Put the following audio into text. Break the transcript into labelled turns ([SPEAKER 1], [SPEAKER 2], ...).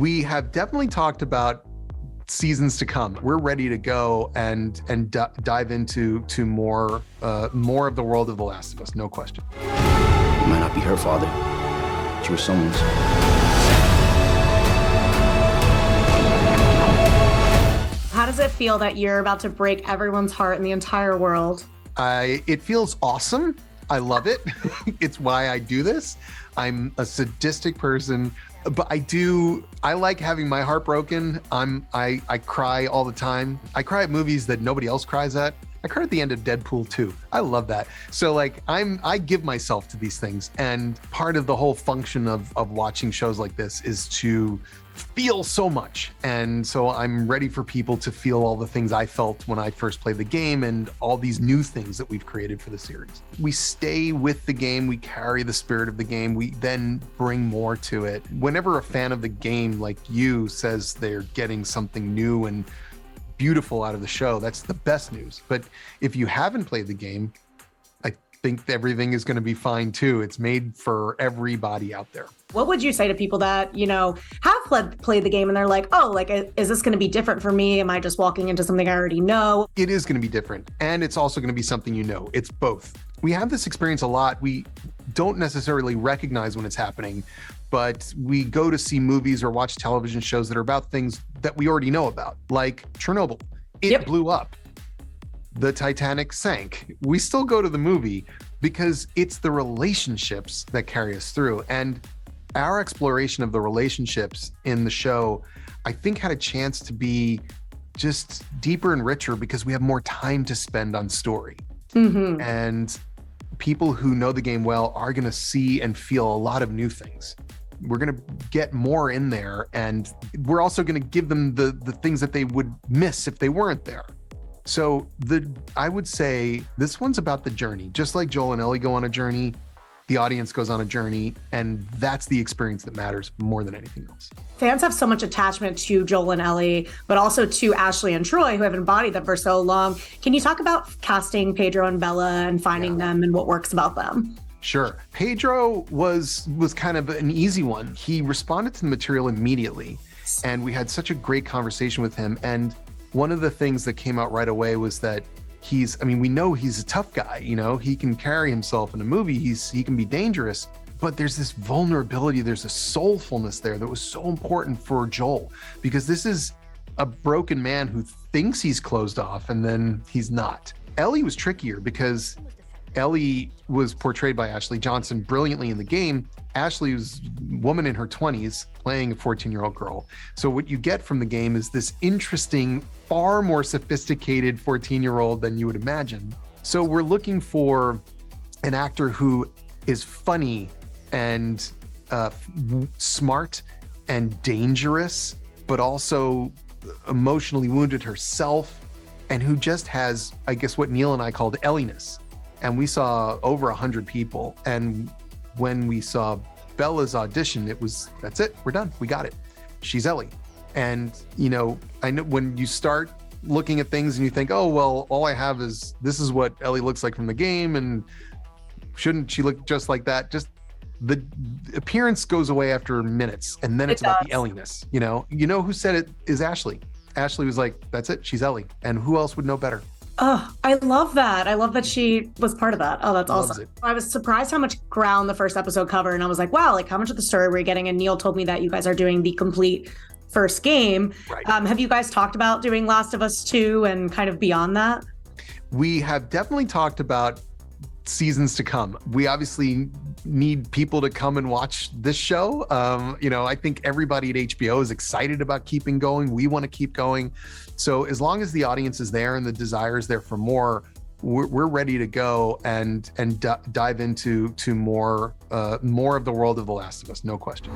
[SPEAKER 1] We have definitely talked about seasons to come. We're ready to go and dive into more of the world of The Last of Us, no question.
[SPEAKER 2] You might not be her father, but you were someone's.
[SPEAKER 3] How does it feel that you're about to break everyone's heart in the entire world?
[SPEAKER 1] It feels awesome. I love it. It's why I do this. I'm a sadistic person, but I like having my heart broken. I cry all the time. I cry at movies that nobody else cries at. I cried at the end of Deadpool 2. I love that. So like I give myself to these things, and part of the whole function of watching shows like this is to feel so much. And so I'm ready for people to feel all the things I felt when I first played the game and all these new things that we've created for the series. We stay with the game, we carry the spirit of the game, we then bring more to it. Whenever a fan of the game like you says they're getting something new and beautiful out of the show, that's the best news. But if you haven't played the game, I think everything is going to be fine too. It's made for everybody out there.
[SPEAKER 3] What would you say to people that, have played the game and they're like, oh, like, is this going to be different for me? Am I just walking into something I already know?
[SPEAKER 1] It is going to be different. And it's also going to be something you know. It's both. We have this experience a lot. We don't necessarily recognize when it's happening, but we go to see movies or watch television shows that are about things that we already know about, like Chernobyl. It blew up. The Titanic sank. We still go to the movie because it's the relationships that carry us through. And our exploration of the relationships in the show, I think, had a chance to be just deeper and richer because we have more time to spend on story. Mm-hmm. And people who know the game well are going to see and feel a lot of new things. We're going to get more in there, and we're also going to give them the things that they would miss if they weren't there. So I would say this one's about the journey. Just like Joel and Ellie go on a journey, the audience goes on a journey, and that's the experience that matters more than anything else.
[SPEAKER 3] Fans have so much attachment to Joel and Ellie, but also to Ashley and Troy, who have embodied them for so long. Can you talk about casting Pedro and Bella and finding them and what works about them?
[SPEAKER 1] Sure. Pedro was kind of an easy one. He responded to the material immediately, and we had such a great conversation with him. And one of the things that came out right away was that we know he's a tough guy, he can carry himself in a movie, he can be dangerous, but there's this vulnerability, there's a soulfulness there that was so important for Joel, because this is a broken man who thinks he's closed off and then he's not. Ellie was trickier because Ellie was portrayed by Ashley Johnson brilliantly in the game. Ashley was a woman in her 20s playing a 14-year-old girl. So what you get from the game is this interesting, far more sophisticated 14-year-old than you would imagine. So we're looking for an actor who is funny and smart and dangerous, but also emotionally wounded herself, and who just has, I guess, what Neil and I called Ellie-ness. And we saw over 100 people. And when we saw Bella's audition, that's it, we're done, we got it. She's Ellie. And, I know when you start looking at things and you think, oh, well, all I have is, this is what Ellie looks like from the game, and shouldn't she look just like that? Just the appearance goes away after minutes, and then it's about the Ellie-ness. You know who said it is Ashley. Ashley was like, that's it, she's Ellie. And who else would know better?
[SPEAKER 3] Oh, I love that. I love that she was part of that. Oh, that's awesome. I was surprised how much ground the first episode covered. And I was like, wow, like how much of the story we're getting? And Neil told me that you guys are doing the complete first game.
[SPEAKER 1] Right.
[SPEAKER 3] Have you guys talked about doing Last of Us 2 and kind of beyond that?
[SPEAKER 1] We have definitely talked about seasons to come. We obviously need people to come and watch this show. I think everybody at HBO is excited about keeping going. We want to keep going. So as long as the audience is there and the desire is there for more, we're ready to go and dive into more of the world of The Last of Us, no question.